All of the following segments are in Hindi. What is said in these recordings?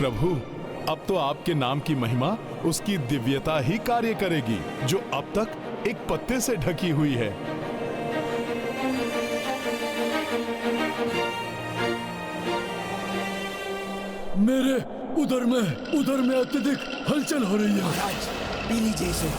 प्रभु, अब तो आपके नाम की महिमा उसकी दिव्यता ही कार्य करेगी, जो अब तक एक पत्ते से ढकी हुई है। मेरे उधर में अत्यधिक हलचल हो रही है। महाराज, पी लीजिए इसे।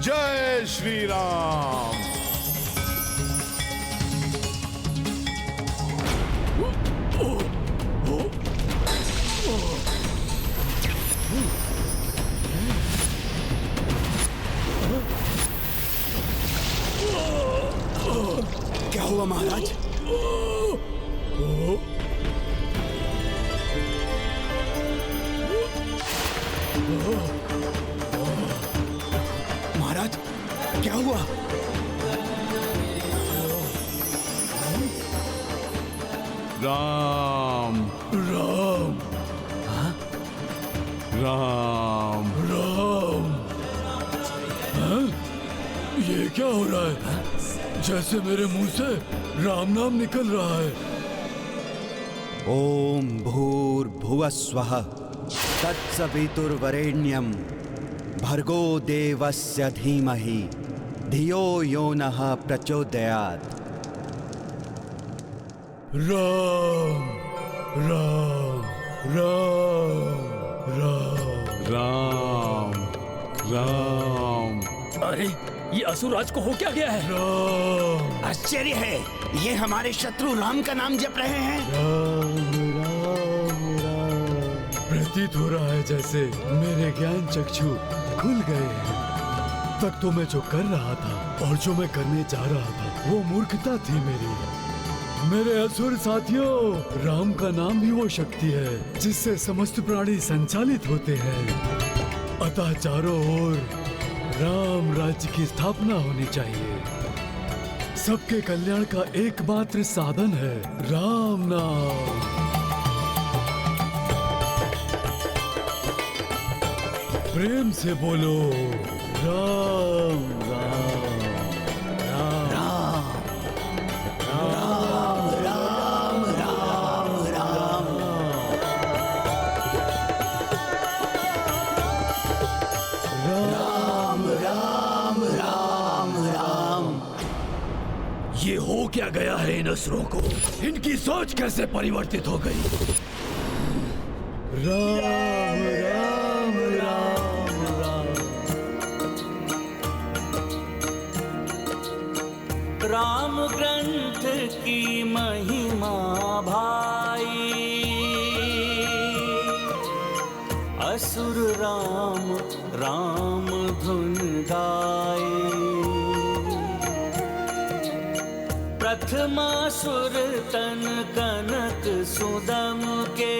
जय श्री राम। क्या हुआ महाराज? महाराज, क्या हुआ? राम राम राम राम। हाँ? ये क्या हो रहा है? जैसे मेरे मुंह से राम नाम निकल रहा है। ओम भूर्भुवः स्वः तत्सवितुर्वरेण्यं भर्गो देवस्य धीमहि धियो यो नः प्रचोदयात्। राम राम राम राम राम राम। अरे, ये असुरराज को हो क्या गया है? राम आश्चर्य है, ये हमारे शत्रु राम का नाम जप रहे हैं। राम राम राम। प्रतीत हो रहा है जैसे मेरे ज्ञान चक्षु खुल गए हैं। तक तो मैं जो कर रहा था और जो मैं करने जा रहा था वो मूर्खता थी मेरी। मेरे असुर साथियों, राम का नाम भी वो शक्ति है जिससे समस्त प्राणी संचालित होते हैं। अतः चारों ओर राम राज्य की स्थापना होनी चाहिए। सबके कल्याण का एकमात्र साधन है राम नाम। प्रेम से बोलो राम राम राम राम राम राम राम। राम राम राम राम। ये हो क्या गया है इन असुरों को? इनकी सोच कैसे परिवर्तित हो गई? राम राम राम राम। राम ग्रंथ की महिमा भाई, असुर राम राम धुन गाए। प्रथमासुर तन कनक सुदम के,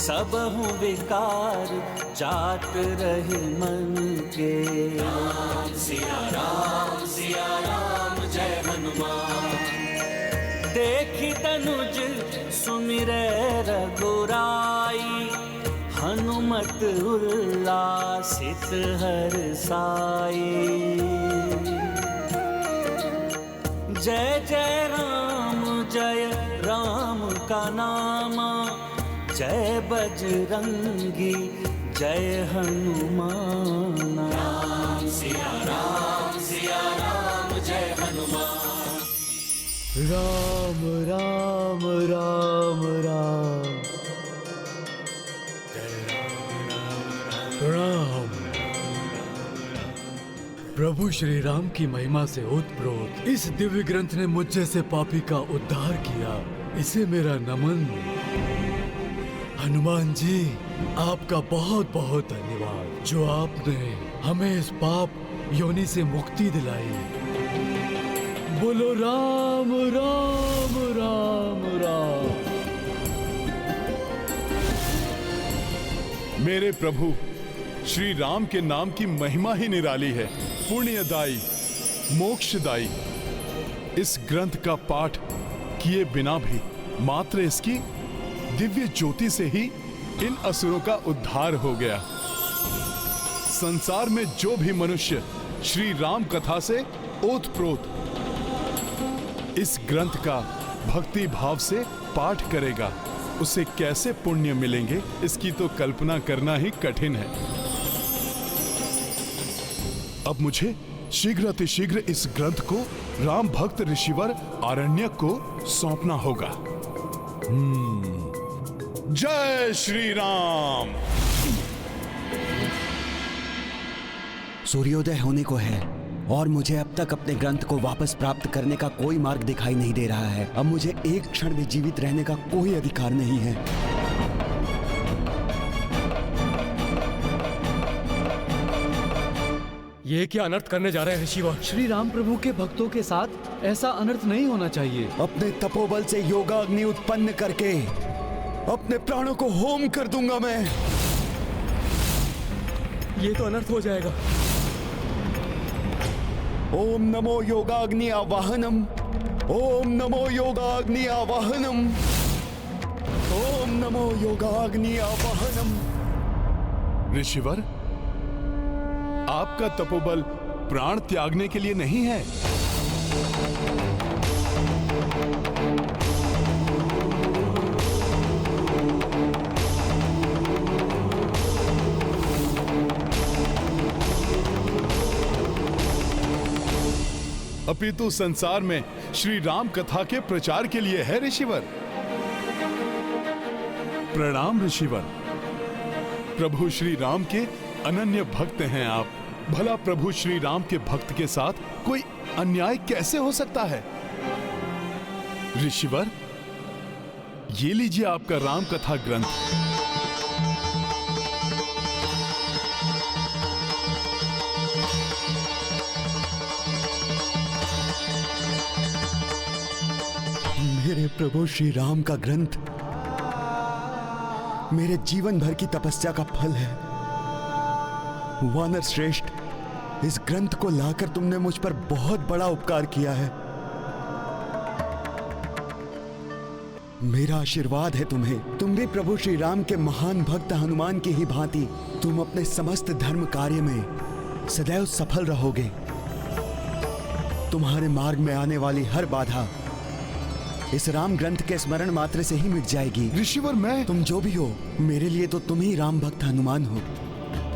सबहु विकार जात रहे मन के। राम सिया राम जय हनुमान। देखी तनुज सुमिरै रघुराई, हनुमत उल्लासित हर्षाई। जय जय राम का नामा, जय बजरंगी जय हनुमान। राम सिया राम जय हनुमान। राम राम राम राम। प्रणाम। प्रभु श्री राम की महिमा से ओतप्रोत इस दिव्य ग्रंथ ने मुझ जैसे पापी का उद्धार किया। इसे मेरा नमन। हनुमान जी, आपका बहुत बहुत धन्यवाद जो आपने हमें इस पाप योनि से मुक्ति दिलाई। बोलो राम राम राम राम। मेरे प्रभु श्री राम के नाम की महिमा ही निराली है, पुण्यदायी, मोक्षदायी। इस ग्रंथ का पाठ किए बिना भी मात्र इसकी दिव्य ज्योति से ही इन असुरों का उद्धार हो गया। संसार में जो भी मनुष्य श्री राम कथा से ओतप्रोत इस ग्रंथ का भक्ति भाव से पाठ करेगा, उसे कैसे पुण्य मिलेंगे, इसकी तो कल्पना करना ही कठिन है। अब मुझे शीघ्र अतिशीघ्र इस ग्रंथ को राम भक्त ऋषिवर आरण्यक को सौंपना होगा। जय श्री राम। सूर्योदय होने को है और मुझे अब तक अपने ग्रंथ को वापस प्राप्त करने का कोई मार्ग दिखाई नहीं दे रहा है। अब मुझे एक क्षण भी जीवित रहने का कोई अधिकार नहीं है। ये क्या अनर्थ करने जा रहे हैं ऋषिवर? श्री राम प्रभु के भक्तों के साथ ऐसा अनर्थ नहीं होना चाहिए। अपने तपोबल से योगाग्नि उत्पन्न करके अपने प्राणों को होम कर दूंगा मैं। ये तो अनर्थ हो जाएगा। ओम नमो योगाग्नि आवाहनम, ओम नमो योगाग्नि आवाहनम, ओम नमो योगाग्नि आवाहनम। ऋषिवर, आपका तपोबल प्राण त्यागने के लिए नहीं है। अपितु संसार में श्री राम कथा के प्रचार के लिए है ऋषिवर। प्रणाम ऋषिवर। प्रभु श्री राम के अनन्य भक्त हैं आप। भला प्रभु श्री राम के भक्त के साथ कोई अन्याय कैसे हो सकता है? ऋषिवर, ये लीजिए आपका राम कथा ग्रंथ। मेरे प्रभु श्री राम का ग्रंथ मेरे जीवन भर की तपस्या का फल है। वानर श्रेष्ठ, इस ग्रंथ को लाकर तुमने मुझ पर बहुत बड़ा उपकार किया है। मेरा आशीर्वाद है तुम्हें। तुम भी प्रभु श्री राम के महान भक्त हनुमान की ही भांति तुम अपने समस्त धर्म कार्य में सदैव सफल रहोगे। तुम्हारे मार्ग में आने वाली हर बाधा इस राम ग्रंथ के स्मरण मात्र से ही मिट जाएगी। ऋषिवर, मैं तुम जो भी हो, मेरे लिए तो तुम ही राम भक्त हनुमान हो।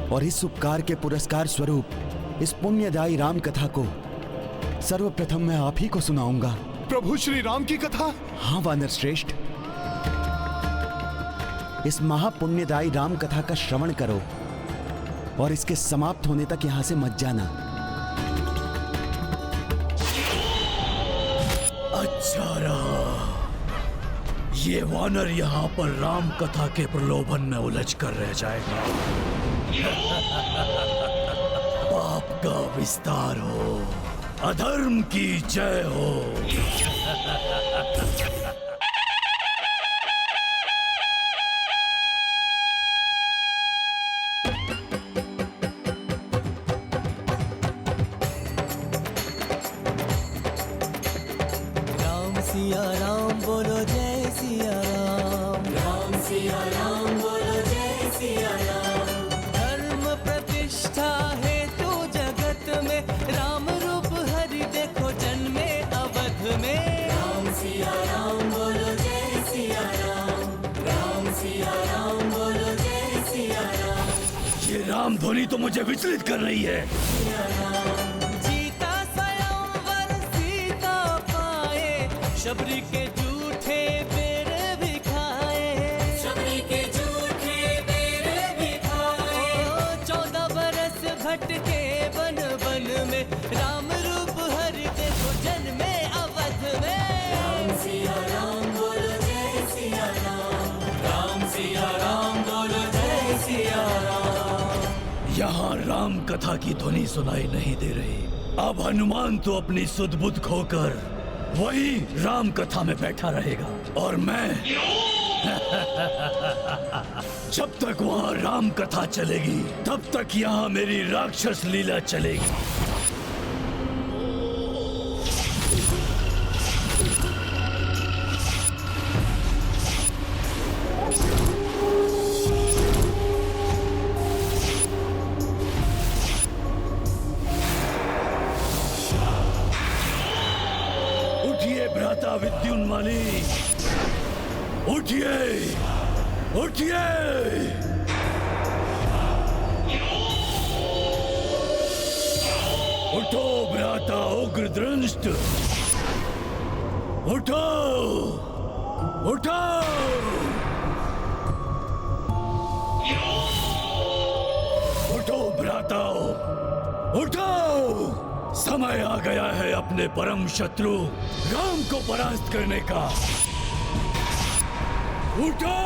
और इस उपकार के पुरस्कार स्वरूप इस पुण्यदायी राम कथा को सर्वप्रथम मैं आप ही को सुनाऊंगा। प्रभु श्री राम की कथा? हाँ वानर श्रेष्ठ, इस महापुण्यदायी राम कथा का श्रवण करो और इसके समाप्त होने तक यहां से मत जाना। अच्छा रहा, ये वानर यहाँ पर राम कथा के प्रलोभन में उलझ कर रह जाएगा। पाप का विस्तार हो, अधर्म की जय हो। सिया राम बोलो जय सिया राम, राम सिया राम बोलो जय सिया राम। धर्म प्रतिष्ठा है तू जगत में, राम रूप हरि देखो जन्मे अवध में। राम सिया राम बोलो जय सिया राम, राम सिया राम बोलो जय सिया राम। ये राम ध्वनि तो मुझे विचलित कर रही है। सिया राम शबरी के झूठे बेर भी खाए, शबरी के झूठे बेर भी खाए। 14 बरस भटके बन बन में, राम रूप हरि देखो जन्मे अवध में। राम सिया राम बोलो जय सिया राम, राम सिया राम बोलो जय सिया राम। यहाँ राम कथा की ध्वनि सुनाई नहीं दे रही। अब हनुमान तो अपनी सुध बुध खोकर वही राम कथा में बैठा रहेगा और मैं जब तक वहां राम कथा चलेगी तब तक यहाँ मेरी राक्षस लीला चलेगी। उठिए, उठिए! उठो भ्राता उग्रदृष्ट, उठो, उठो! उठो भ्राताओ, उठो! समय आ गया है अपने परम शत्रु राम को परास्त करने का। उठो!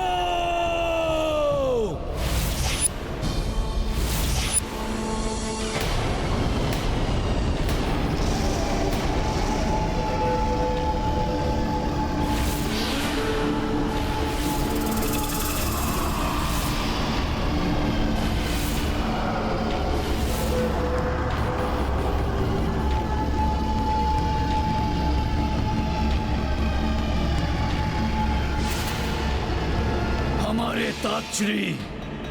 हमारे ताक्षरी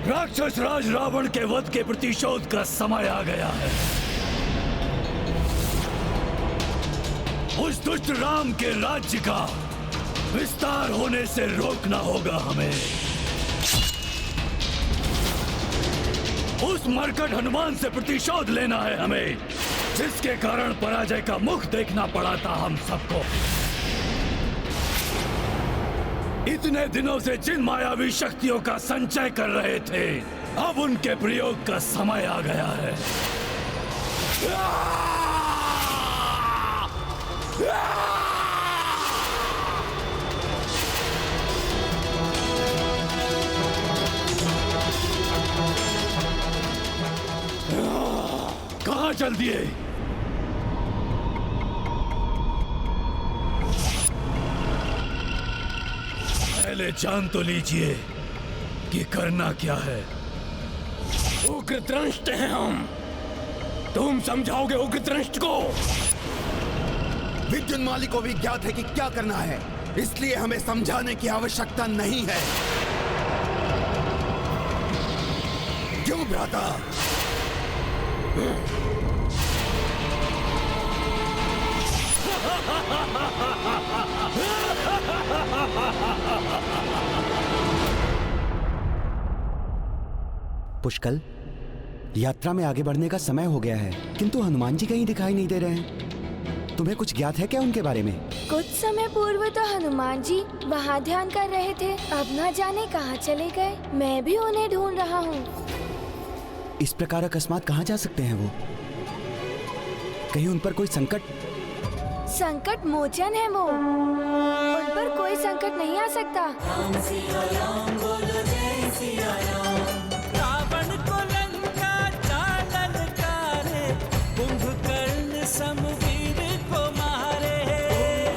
राक्षस राज रावण के वध के प्रतिशोध का समय आ गया है। उस दुष्ट राम के राज्य का विस्तार होने से रोकना होगा हमें। उस मरकट हनुमान से प्रतिशोध लेना है हमें, जिसके कारण पराजय का मुख देखना पड़ा था हम सबको। इतने दिनों से जिन मायावी शक्तियों का संचय कर रहे थे, अब उनके प्रयोग का समय आ गया है। कहां चल दिए? पहले जान तो लीजिए कि करना क्या है। उग्रदृष्ट हैं हम। तुम समझाओगे उग्रदृष्ट को? विद्युन्माली को भी ज्ञात है कि क्या करना है, इसलिए हमें समझाने की आवश्यकता नहीं है। क्यों भ्राता? पुष्कल, यात्रा में आगे बढ़ने का समय हो गया है, किंतु हनुमान जी कहीं दिखाई नहीं दे रहे हैं। तुम्हें कुछ ज्ञात है क्या उनके बारे में? कुछ समय पूर्व तो हनुमान जी वहाँ ध्यान कर रहे थे, अब न जाने कहाँ चले गए। मैं भी उन्हें ढूंढ रहा हूँ। इस प्रकार अकस्मात कहाँ जा सकते हैं वो? कहीं उन पर कोई संकट मोचन है वो, उन पर कोई संकट नहीं आ सकता। राम सिया राम बोलो जय सिया राम। रावण को लंका चाल ललकारे, कुंभकर्ण समवीर को मारे।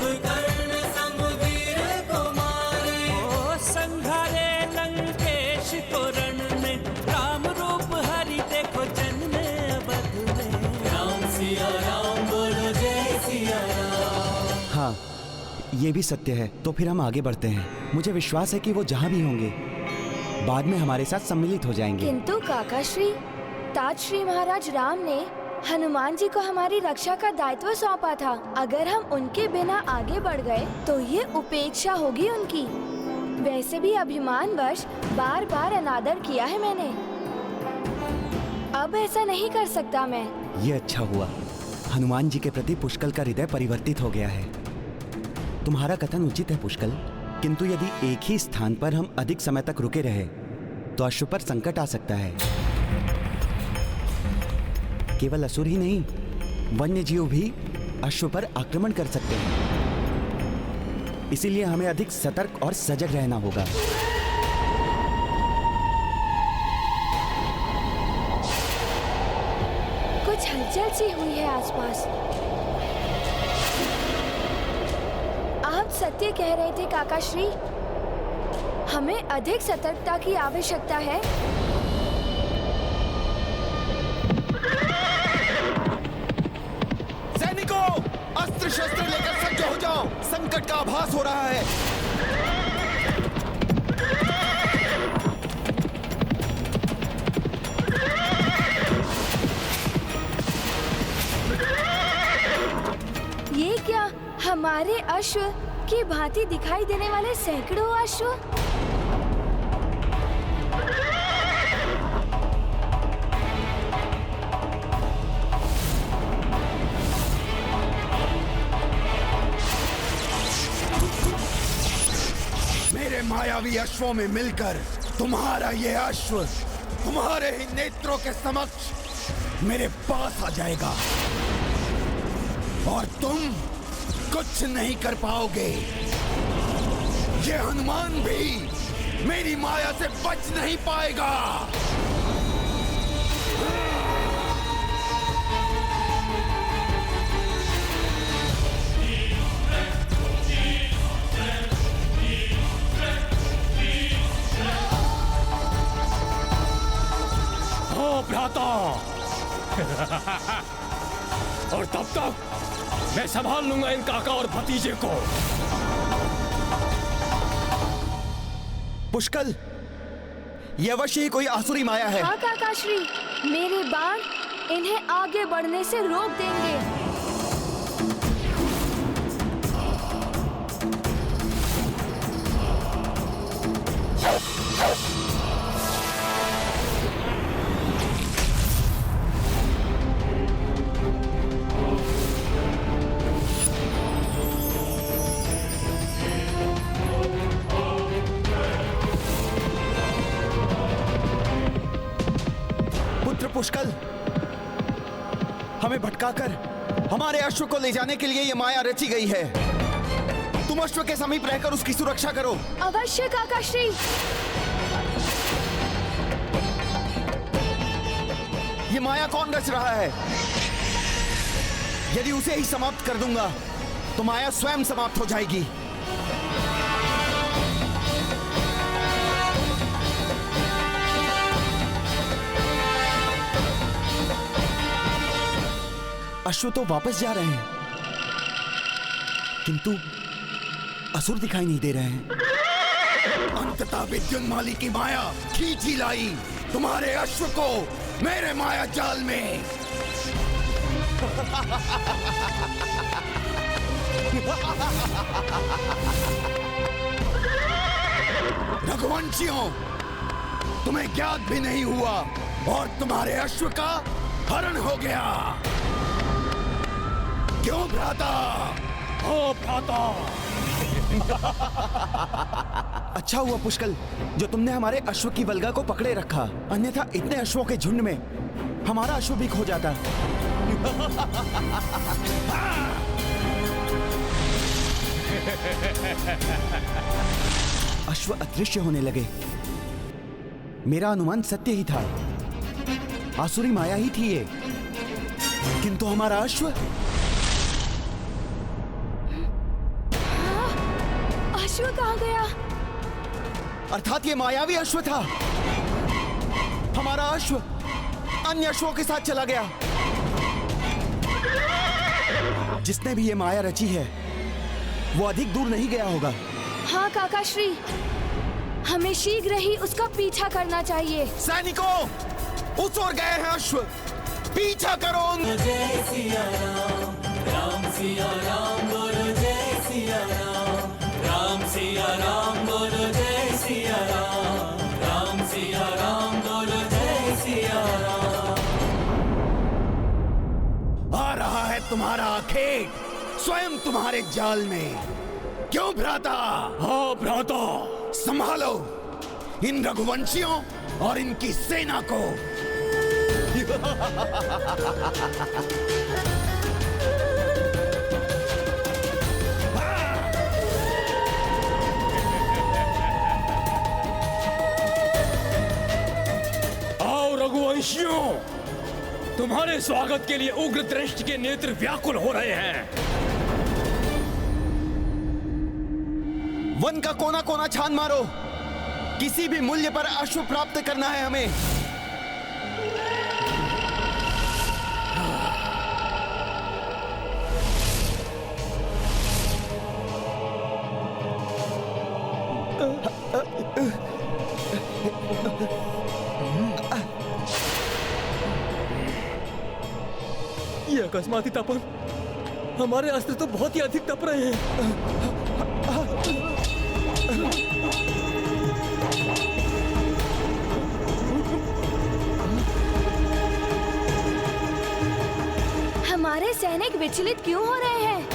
कुंभकर्ण समवीर को मारे। ओ संघारे लंकेश को रण में, राम रूप हरि देखो जन में अवध में। राम सिया राम बोलो जय सिया राम। हाँ, ये भी सत्य है। तो फिर हम आगे बढ़ते हैं। मुझे विश्वास है कि वो जहाँ भी होंगे बाद में हमारे साथ सम्मिलित हो जाएंगे। किंतु काकाश्री, ताजश्री महाराज राम ने हनुमान जी को हमारी रक्षा का दायित्व सौंपा था। अगर हम उनके बिना आगे बढ़ गए तो ये उपेक्षा होगी उनकी। वैसे भी अभिमानवश बार बार अनादर किया है मैंने, अब ऐसा नहीं कर सकता मैं। ये अच्छा हुआ, हनुमान जी के प्रति पुष्कल का हृदय परिवर्तित हो गया है। तुम्हारा कथन उचित है पुष्कल, किंतु यदि एक ही स्थान पर हम अधिक समय तक रुके रहे तो अश्व पर संकट आ सकता है। केवल असुर ही नहीं, वन्य जीव भी अश्व पर आक्रमण कर सकते हैं। इसीलिए हमें अधिक सतर्क और सजग रहना होगा। कुछ हलचल सी हुई है आसपास। आप सत्य कह रहे थे काकाश्री, हमें अधिक सतर्कता की आवश्यकता है। सैनिकों, अस्त्र शस्त्र लेकर सज्ज हो जाओ, संकट का आभास हो रहा है। ये क्या, हमारे अश्व की भांति दिखाई देने वाले सैकड़ों अश्व। मेरे मायावी अश्वों में मिलकर तुम्हारा ये अश्व तुम्हारे ही नेत्रों के समक्ष मेरे पास आ जाएगा और तुम कुछ नहीं कर पाओगे। ये हनुमान भी मेरी माया से बच नहीं पाएगा। भ्राता और तब तक मैं संभाल लूंगा इन काका और भतीजे को। पुष्कल, ये अवश्य ही कोई आसुरी माया है। हाँ काकाश्री, मेरे बाण इन्हें आगे बढ़ने से रोक देंगे। पुष्कल, हमें भटकाकर हमारे अश्व को ले जाने के लिए ये माया रची गई है। तुम अश्व के समीप रहकर उसकी सुरक्षा करो। अवश्य काकाश्री। ये माया कौन रच रहा है? यदि उसे ही समाप्त कर दूंगा तो माया स्वयं समाप्त हो जाएगी। अश्व तो वापस जा रहे हैं, किंतु असुर दिखाई नहीं दे रहे हैं। अंततः विद्युन्माली की माया खींच ही लाई तुम्हारे अश्व को मेरे माया जाल में। रघुवंशियों, तुम्हें ज्ञात भी नहीं हुआ और तुम्हारे अश्व का हरण हो गया। क्यों भ्राता? ओ भ्राता! अच्छा हुआ पुष्कल जो तुमने हमारे अश्व की वल्गा को पकड़े रखा, अन्यथा इतने अश्वों के झुंड में हमारा अश्व भी खो जाता। अश्व अदृश्य होने लगे। मेरा अनुमान सत्य ही था, आसुरी माया ही थी ये, किंतु हमारा अश्व अश्व कहाँ गया? अर्थात ये मायावी अश्व था। हमारा अश्व अन्य अश्वों के साथ चला गया। जिसने भी ये माया रची है वो अधिक दूर नहीं गया होगा। हाँ काकाश्री, हमें शीघ्र ही उसका पीछा करना चाहिए। सैनिकों, उस ओर गए हैं अश्व, पीछा करो। जय सिया राम, राम सिया राम बोलो जय सिया राम, राम सिया राम बोलो जय सिया राम, राम सिया राम बोलो जय सिया राम। आ रहा है तुम्हारा अखेट स्वयं तुम्हारे जाल में। क्यों भ्राता? हाँ भ्राता! संभालो इन रघुवंशियों और इनकी सेना को। आओ रघुवंशियों, तुम्हारे स्वागत के लिए उग्र दृष्टि के नेत्र व्याकुल हो रहे हैं। वन का कोना कोना छान मारो, किसी भी मूल्य पर अश्व प्राप्त करना है हमें। ये अकस्माती तपन, हमारे अस्त्र तो बहुत ही अधिक तप रहे हैं। हमारे सैनिक विचलित क्यों हो रहे हैं?